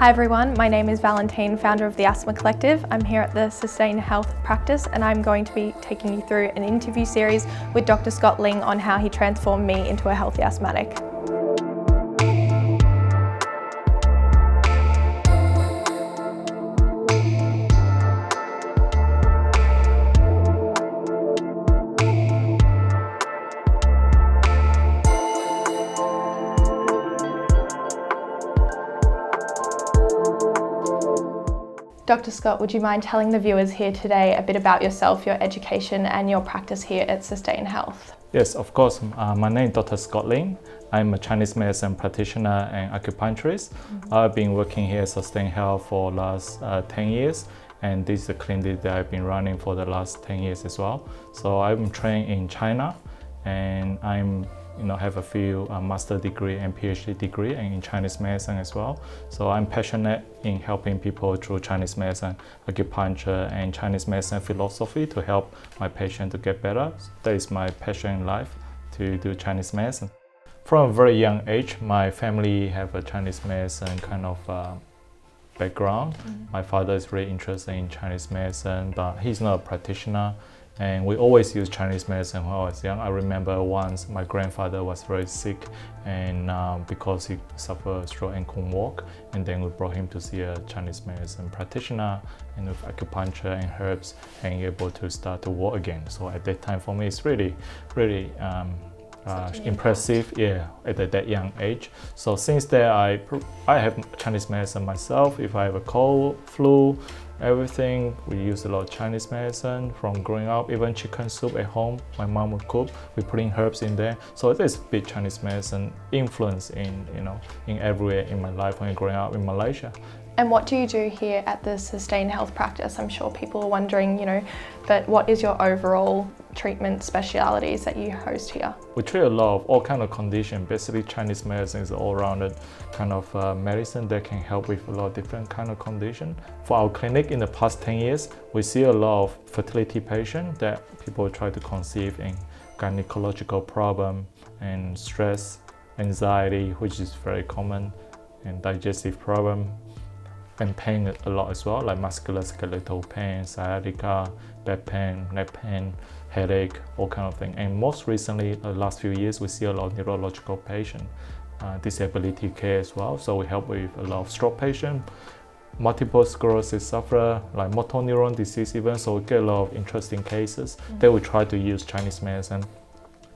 Hi everyone, my name is Valentine, founder of the Asthma Collective. I'm here at the Sustain Health practice and I'm going to be taking you through an interview series with Dr Scott Ling on how he transformed me into a healthy asthmatic. Dr Scott, would you mind telling the viewers here today a bit about yourself, your education and your practice here at Sustain Health? Yes, of course. My name is Dr Scott Ling. I'm a Chinese medicine practitioner and acupuncturist. I've been working here at Sustain Health for the last 10 years, and this is the clinic that I've been running for the last 10 years as well. So I'm trained in China, and I'm have a few master degree and PhD degree in Chinese medicine as well. So I'm passionate in helping people through Chinese medicine, acupuncture and Chinese medicine philosophy to help my patient to get better. That is my passion in life, to do Chinese medicine. From a very young age, my family have a Chinese medicine kind of background. My father is really interested in Chinese medicine, but he's not a practitioner. And we always use Chinese medicine when I was young. I remember once my grandfather was very sick, and because he suffered stroke and couldn't walk, and then we brought him to see a Chinese medicine practitioner, and with acupuncture and herbs, and able to start to walk again. So at that time for me, it's really impressive, at that young age. So since then, I have Chinese medicine myself. If I have a cold, flu, everything, we use a lot of Chinese medicine from growing up. Even chicken soup at home, my mom would cook. We put in herbs in there. So there's big Chinese medicine influence in everywhere in my life when growing up in Malaysia. And what do you do here at the Sustain Health practice? I'm sure people are wondering, but what is your overall treatment specialities that you host here? We treat a lot of all kind of conditions. Basically, Chinese medicine is all-rounded kind of medicine that can help with a lot of different kind of conditions. For our clinic in the past 10 years, we see a lot of fertility patients that people try to conceive in gynecological problem and stress, anxiety, which is very common, and digestive problem. And pain a lot as well, like musculoskeletal pain, sciatica, back pain, neck pain, headache, all kind of things. And most recently, the last few years, we see a lot of neurological patients, disability care as well. So we help with a lot of stroke patients, multiple sclerosis sufferer, like motor neuron disease even. So we get a lot of interesting cases that we try to use Chinese medicine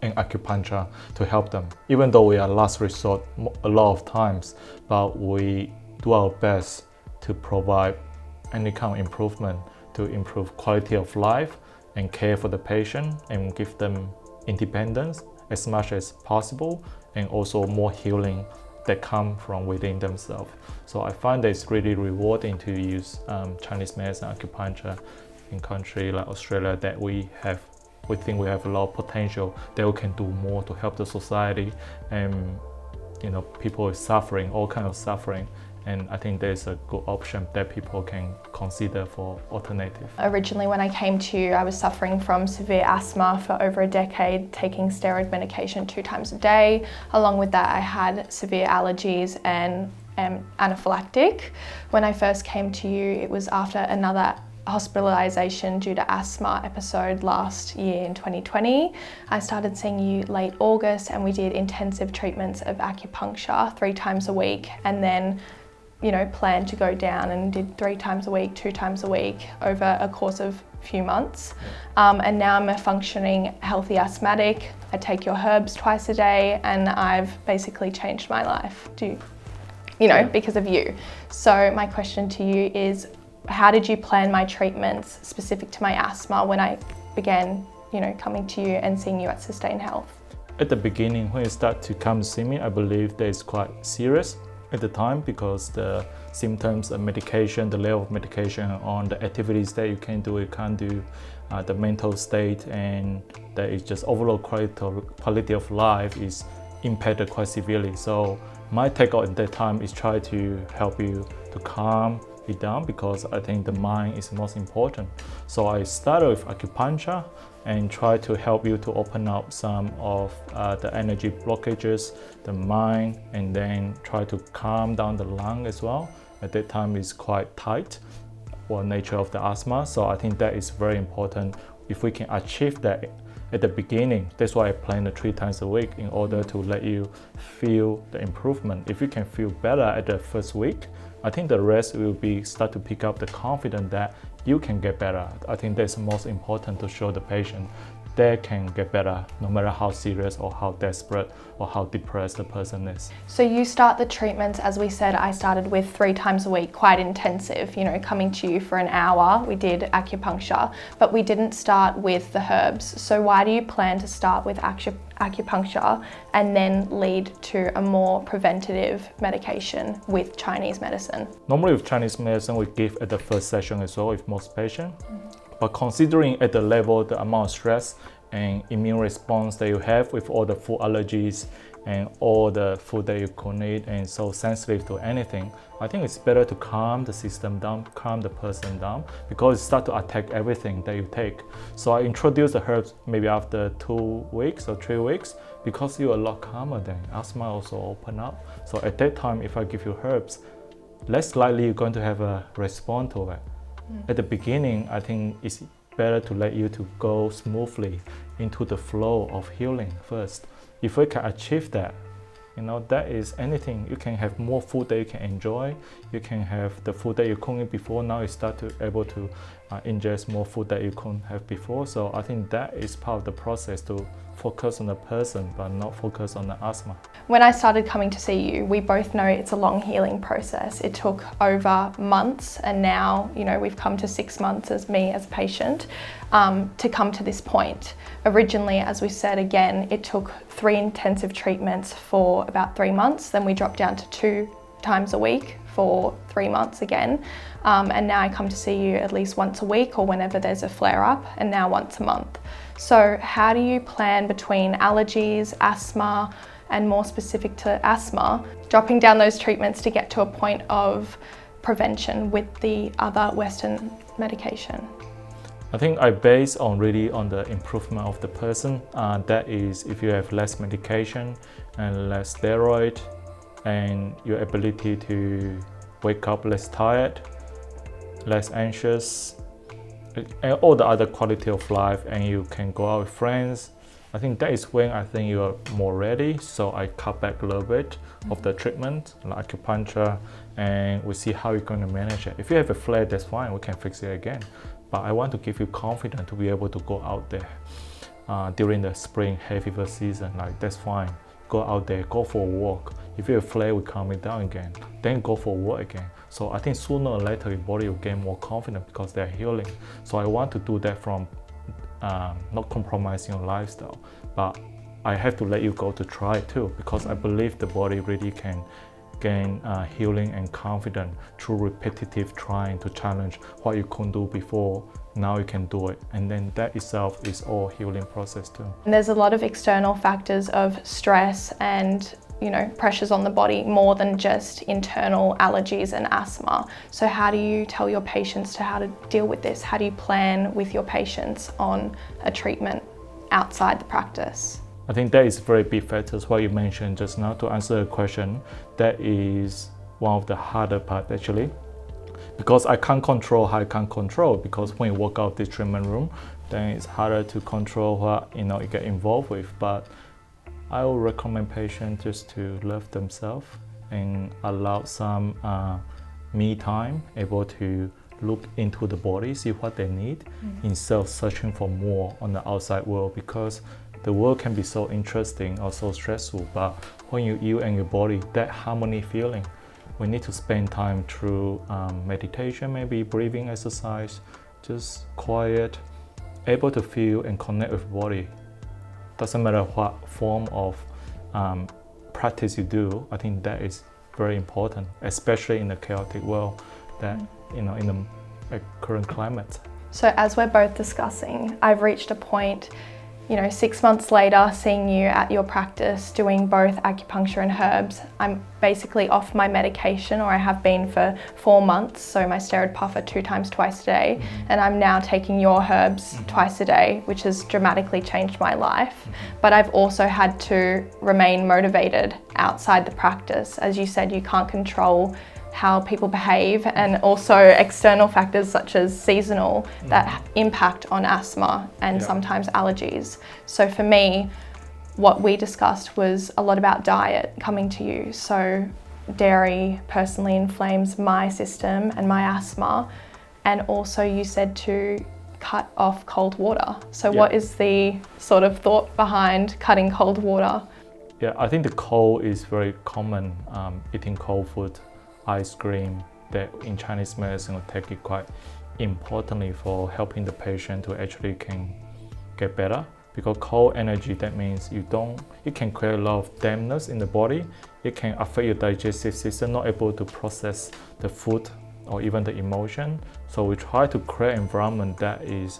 and acupuncture to help them. Even though we are last resort a lot of times, but we do our best to provide any kind of improvement to improve quality of life and care for the patient and give them independence as much as possible, and also more healing that come from within themselves. So I find that it's really rewarding to use Chinese medicine, acupuncture in country like Australia, that we think we have a lot of potential that we can do more to help the society, and people is suffering, all kind of suffering. And I think there's a good option that people can consider for alternative. Originally when I came to you, I was suffering from severe asthma for over a decade, taking steroid medication 2 times a day. Along with that, I had severe allergies and anaphylactic. When I first came to you, it was after another hospitalisation due to asthma episode last year in 2020. I started seeing you late August, and we did intensive treatments of acupuncture 3 times a week, and then planned to go down and did 3 times a week, 2 times a week over a course of a few months. And now I'm a functioning healthy asthmatic. I take your herbs twice a day, and I've basically changed my life because of you. So my question to you is, how did you plan my treatments specific to my asthma when I began, coming to you and seeing you at Sustain Health? At the beginning, when you start to come see me, I believe that it's quite serious at the time, because the symptoms, the medication, the level of medication, on the activities that you can do, you can't do, the mental state, and that is just overall quality of life is impacted quite severely. So my take at that time is try to help you to calm it down, because I think the mind is most important. So I started with acupuncture and try to help you to open up some of the energy blockages, the mind, and then try to calm down the lung as well. At that time it's quite tight or nature of the asthma. So I think that is very important. If we can achieve that at the beginning, that's why I plan the 3 times a week in order to let you feel the improvement. If you can feel better at the first week, I think the rest will be start to pick up the confidence that you can get better. I think that's the most important to show the patient they can get better no matter how serious or how desperate or how depressed the person is. So you start the treatments, as we said, I started with 3 times a week, quite intensive, you know, coming to you for an hour. We did acupuncture, but we didn't start with the herbs. So why do you plan to start with acupuncture and then lead to a more preventative medication with Chinese medicine? Normally with Chinese medicine, we give at the first session as well with most patients. But considering at the level, the amount of stress and immune response that you have with all the food allergies and all the food that you could eat and so sensitive to anything, I think it's better to calm the system down, calm the person down, because it starts to attack everything that you take. So I introduce the herbs maybe after 2 weeks or 3 weeks, because you're a lot calmer then. Asthma also open up. So at that time, if I give you herbs, less likely you're going to have a response to it. At the beginning, I think it's better to let you to go smoothly into the flow of healing first. If we can achieve that, you know, that is anything. You can have more food that you can enjoy. You can have the food that you couldn't eat before. Now you start to able to ingest more food that you couldn't have before. So I think that is part of the process to focus on the person, but not focus on the asthma. When I started coming to see you, we both know it's a long healing process. It took over months, and now, you know, we've come to 6 months as me as a patient to come to this point. Originally, as we said again, it took 3 intensive treatments for about 3 months. Then we dropped down to 2 times a week for 3 months again. And now I come to see you at least once a week or whenever there's a flare up, and now once a month. So how do you plan between allergies, asthma, and more specific to asthma, dropping down those treatments to get to a point of prevention with the other Western medication? I think I base really on the improvement of the person. That is, if you have less medication and less steroid, and your ability to wake up less tired, less anxious, and all the other quality of life, and you can go out with friends, I think that is when I think you are more ready. So I cut back a little bit of the treatment, like acupuncture, and we see how you're going to manage it. If you have a flare, that's fine, we can fix it again. But I want to give you confidence to be able to go out there during the spring hay fever season. Like, that's fine. Go out there, go for a walk. If you have a flare, we calm it down again. Then go for a walk again. So I think sooner or later your body will gain more confidence because they're healing. So I want to do that from not compromising your lifestyle. But I have to let you go to try it too, because I believe the body really can gain healing and confidence through repetitive trying to challenge what you couldn't do before. Now you can do it, and then that itself is all healing process too. And there's a lot of external factors of stress and, you know, pressures on the body more than just internal allergies and asthma. So how do you tell your patients how to deal with this? How do you plan with your patients on a treatment outside the practice? I think that is very big factors what you mentioned just now. To answer the question, that is one of the harder part actually, because I can't control how I can't control, because when you walk out of the treatment room, then it's harder to control what you get involved with. But I will recommend patients just to love themselves and allow some me time, able to look into the body, see what they need, instead of searching for more on the outside world, because the world can be so interesting or so stressful, but when you and your body, that harmony feeling, we need to spend time through meditation, maybe breathing exercise, just quiet, able to feel and connect with body. Doesn't matter what form of practice you do, I think that is very important, especially in the chaotic world that, in the current climate. So as we're both discussing, I've reached a point, 6 months later, seeing you at your practice doing both acupuncture and herbs. I'm basically off my medication, or I have been for 4 months, so my steroid puffer 2 times twice a day, and I'm now taking your herbs twice a day, which has dramatically changed my life. But I've also had to remain motivated outside the practice. As you said, you can't control how people behave, and also external factors such as seasonal that impact on asthma and sometimes allergies. So for me, what we discussed was a lot about diet coming to you. So dairy personally inflames my system and my asthma, and also you said to cut off cold water. So what is the sort of thought behind cutting cold water? Yeah, I think the cold is very common, eating cold food, ice cream, that in Chinese medicine we take it quite importantly for helping the patient to actually can get better. Because cold energy, that means it can create a lot of dampness in the body. It can affect your digestive system, not able to process the food or even the emotion. So we try to create an environment that is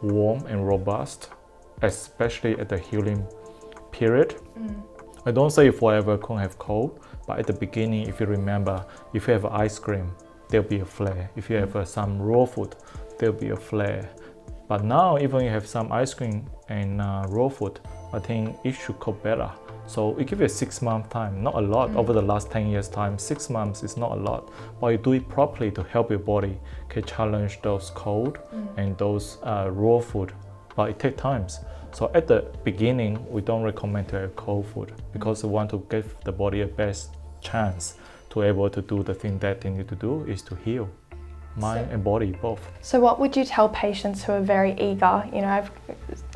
warm and robust, especially at the healing period. I don't say forever couldn't have cold, but at the beginning, if you remember, if you have ice cream, there'll be a flare. If you have some raw food, there'll be a flare. But now, even you have some ice cream and raw food, I think it should cope better. So it gives you a 6 month time, not a lot over the last 10 years time. 6 months is not a lot, but you do it properly to help your body can challenge those cold and those raw food, but it takes time. So at the beginning, we don't recommend to have cold food because we want to give the body a best chance to able to do the thing that they need to do is to heal. Mind and body both. So what would you tell patients who are very eager? You know,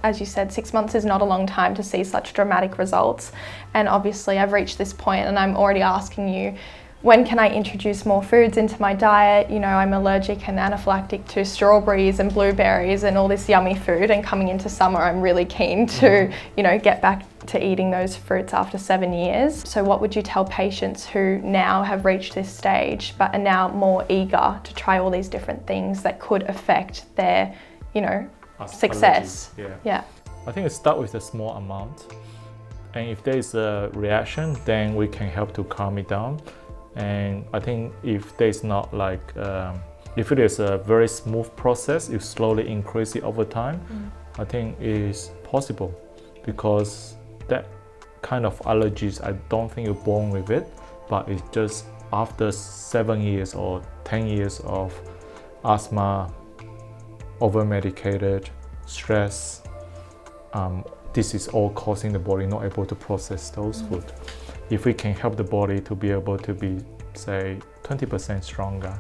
as you said, 6 months is not a long time to see such dramatic results. And obviously I've reached this point and I'm already asking you, when can I introduce more foods into my diet? You know, I'm allergic and anaphylactic to strawberries and blueberries and all this yummy food, and coming into summer I'm really keen to, you know, get back to eating those fruits after 7 years. So what would you tell patients who now have reached this stage but are now more eager to try all these different things that could affect their, you know, success? Yeah. I think it starts with a small amount, and if there is a reaction, then we can help to calm it down. And I think if there's not like, if it is a very smooth process, you slowly increase it over time, I think it is possible, because that kind of allergies, I don't think you're born with it, but it's just after 7 years or 10 years of asthma, over-medicated, stress, this is all causing the body not able to process those food. If we can help the body to be able to be, say, 20% stronger,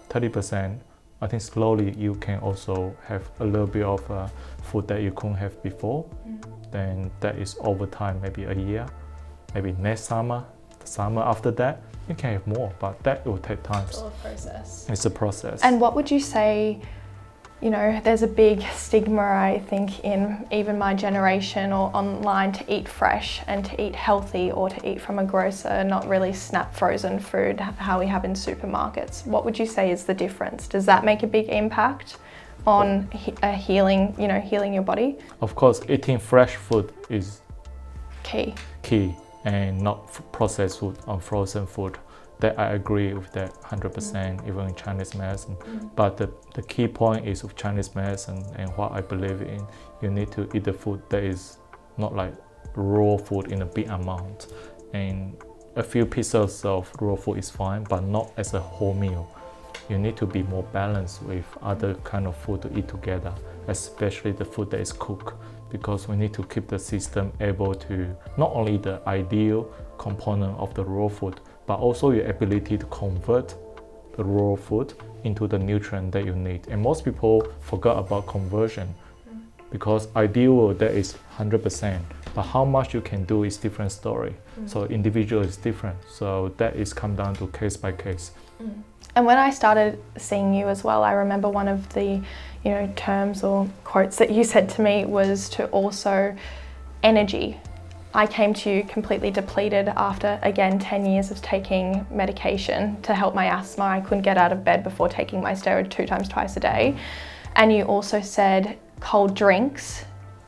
30%, I think slowly you can also have a little bit of food that you couldn't have before. Then that is over time, maybe a year, maybe next summer, the summer after that, you can have more, but that will take time. It's all a process. It's a process. And what would you say, you know, there's a big stigma, I think, in even my generation or online to eat fresh and to eat healthy or to eat from a grocer, not really snap frozen food, how we have in supermarkets. What would you say is the difference? Does that make a big impact on healing, you know, healing your body? Of course, eating fresh food is key, and not processed food or frozen food. That I agree with that 100%, even in Chinese medicine. But the key point is with Chinese medicine and what I believe in, you need to eat the food that is not like raw food in a big amount. And a few pieces of raw food is fine, but not as a whole meal. You need to be more balanced with other kind of food to eat together, especially the food that is cooked, because we need to keep the system able to not only the ideal component of the raw food, but also your ability to convert the raw food into the nutrient that you need. And most people forgot about conversion, because ideal that is 100%, but how much you can do is different story. So individual is different. So that is come down to case by case. And when I started seeing you as well, I remember one of the, you know, terms or quotes that you said to me was to also energy. I came to you completely depleted after, again, 10 years of taking medication to help my asthma. I couldn't get out of bed before taking my steroid 2 times twice a day. And you also said cold drinks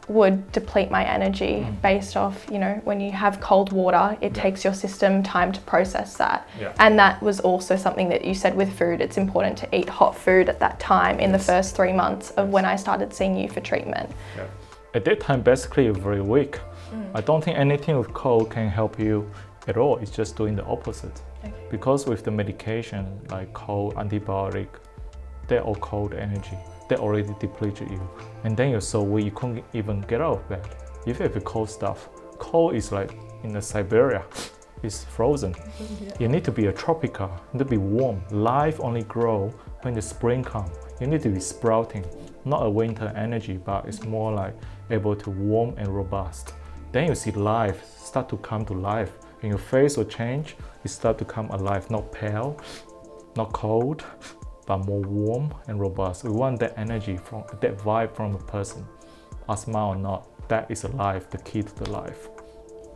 would deplete my energy based off, you know, when you have cold water, it takes your system time to process that. And that was also something that you said with food. It's important to eat hot food at that time in the first 3 months of when I started seeing you for treatment. At that time, basically, you're very weak. I don't think anything with cold can help you at all. It's just doing the opposite. Okay. Because with the medication like cold, antibiotic, they're all cold energy. They already depleted you, and then you're so weak you can't even get out of bed. If you have cold stuff, cold is like in the Siberia, it's frozen. Yeah. You need to be a tropical, you need to be warm. Life only grow when the spring comes. You need to be sprouting, not a winter energy, but it's more like able to warm and robust. Then you see life start to come to life, and your face will change. You start to come alive, not pale, not cold, but more warm and robust. We want that energy, from that vibe from a person, asthma or not. That is a life, the key to the life.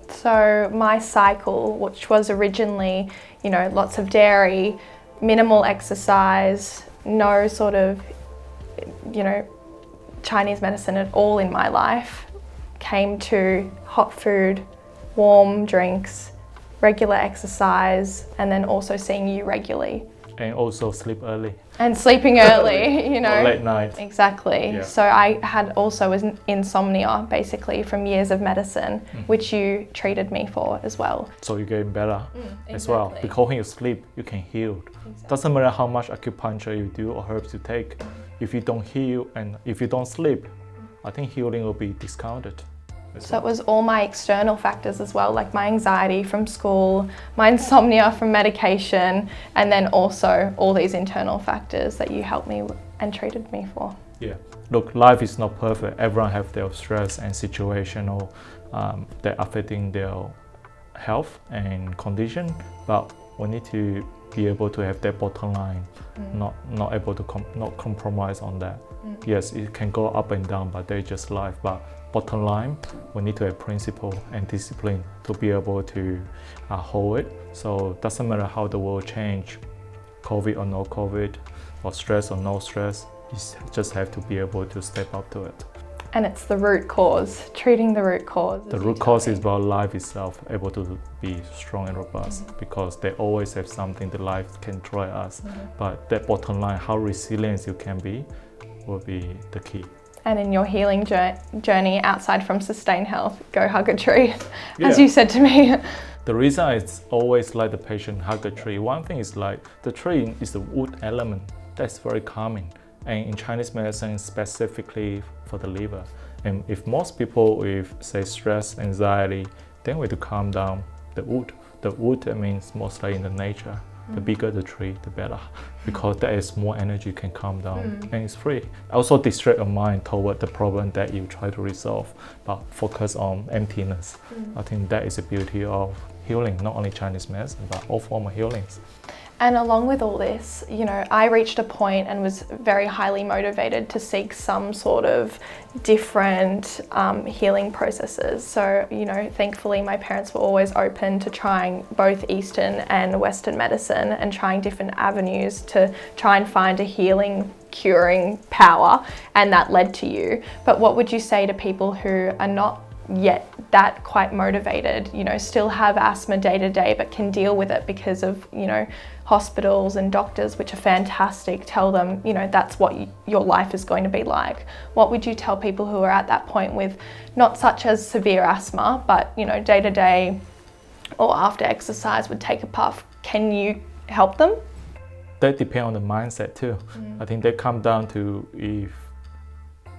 So my cycle, which was originally, lots of dairy, minimal exercise, no sort of, Chinese medicine at all in my life, came to hot food, warm drinks, regular exercise, and then also seeing you regularly. And also sleep early. And sleeping early, Or late night. Exactly. Yeah. So I had also insomnia, basically, from years of medicine, which you treated me for as well. So you're getting better as well. Because when you sleep, you can heal. Doesn't matter how much acupuncture you do or herbs you take. If you don't heal and if you don't sleep, I think healing will be discounted. So it was all my external factors as well, like my anxiety from school, my insomnia from medication, and then also all these internal factors that you helped me and treated me for. Yeah. Look, life is not perfect. Everyone have their stress and situational that affecting their health and condition, but we need to be able to have that bottom line, not able to not compromise on that. Yes, it can go up and down, but they're just life. But bottom line, we need to have principle and discipline to be able to hold it. So it doesn't matter how the world change, COVID or no COVID, or stress or no stress, you just have to be able to step up to it. And it's the root cause, treating the root cause. The root cause is about life itself, able to be strong and robust, because they always have something that life can try us. But that bottom line, how resilient you can be, will be the key. And in your healing journey outside from Sustain Health, go hug a tree, as you said to me. The reason I always like the patient hug a tree, one thing is like the tree is the wood element. That's very calming. And in Chinese medicine, specifically for the liver. And if most people with, say, stress, anxiety, then we have to calm down the wood. The wood, that means mostly in the nature. The bigger the tree, the better, because there is more energy can calm down and it's free. Also distract your mind toward the problem that you try to resolve, but focus on emptiness. I think that is the beauty of healing, not only Chinese medicine, but all forms of healings. And along with all this, I reached a point and was very highly motivated to seek some sort of different healing processes. So, thankfully my parents were always open to trying both Eastern and Western medicine and trying different avenues to try and find a healing, curing power, and that led to you. But what would you say to people who are not yet that quite motivated, still have asthma day to day, but can deal with it because of, hospitals and doctors, which are fantastic, tell them, that's what your life is going to be like. What would you tell people who are at that point with not such as severe asthma, but, day to day or after exercise would take a puff? Can you help them? That depends on the mindset too. I think that comes down to if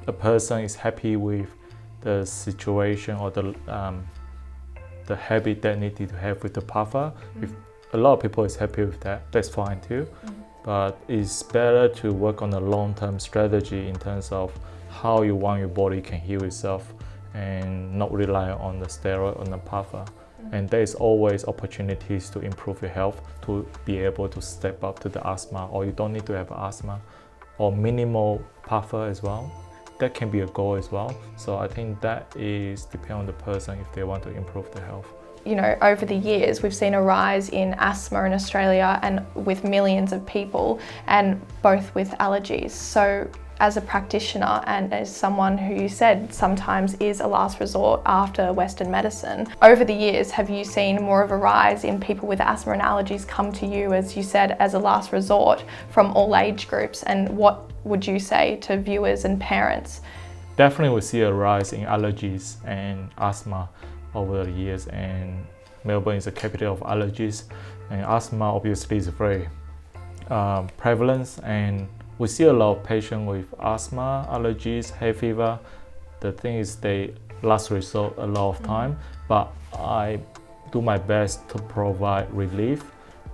a person is happy with the situation or the habit that needed to have with the puffer. If a lot of people is happy with that, that's fine too. But it's better to work on a long-term strategy in terms of how you want your body can heal itself and not rely on the steroid or the puffer. And there is always opportunities to improve your health, to be able to step up to the asthma, or you don't need to have asthma, or minimal puffer as well. That can be a goal as well. So I think that is depend on the person if they want to improve their health. Over the years, we've seen a rise in asthma in Australia and with millions of people, and both with allergies. So as a practitioner and as someone who you said sometimes is a last resort after Western medicine, over the years, have you seen more of a rise in people with asthma and allergies come to you, as you said, as a last resort from all age groups? And what would you say to viewers and parents? Definitely we see a rise in allergies and asthma over the years, and Melbourne is the capital of allergies, And asthma obviously is very prevalent, and we see a lot of patients with asthma, allergies, hay fever. The thing is they last resort a lot of time, but I do my best to provide relief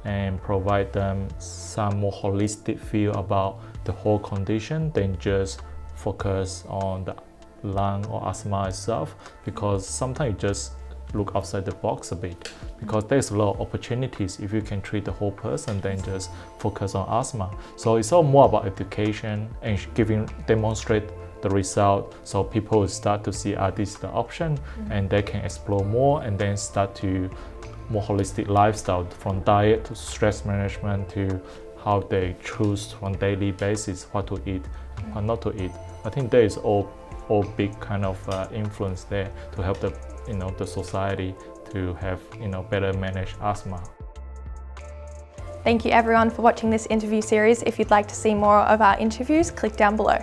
and provide them some more holistic feel about the whole condition than just focus on the lung or asthma itself, because sometimes you just look outside the box a bit, because there's a lot of opportunities if you can treat the whole person than just focus on asthma. So it's all more about education and demonstrate the result, so people will start to see this is the option, and they can explore more and then start to more holistic lifestyle, from diet to stress management to how they choose on daily basis what to eat and what not to eat. I think there is all big kind of influence there to help the society to have better manage asthma. Thank you everyone for watching this interview series. If you'd like to see more of our interviews, click down below.